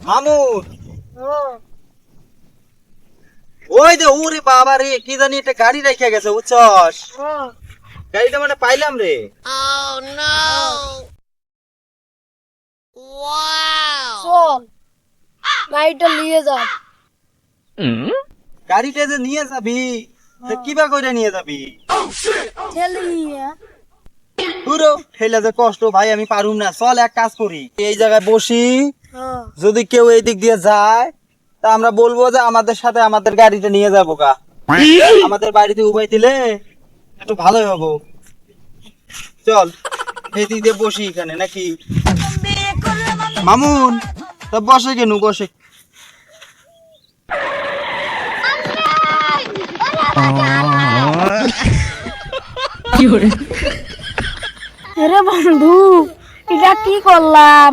মামুন ওই যে ওরে বাবা রে কি জানি একটা গাড়ি রেখে গেছে বুঝছস গাড়িটা মানে পাইলাম রে চল গাড়িটা নিয়ে যা। গাড়িটা যে নিয়ে যাবি তা কিবা করে নিয়ে যাবি ঠেলে নিয়ে পুরো ঠেলে যে কষ্ট ভাই আমি পারুম না চল এক কাজ করি এই জায়গায় বসি যদি কেউ এই দিক দিয়ে যায় তা আমরা বলবো যে আমাদের সাথে আমাদের গাড়িটা নিয়ে যাবো গা আমাদের বাড়িতে উবাই দিলে একটু ভালোই হবো চল এই দিক দিয়ে বসি এখানে নাকি মামুন তা বসে কেন বসে আরে বন্ধু এটা কি করলাম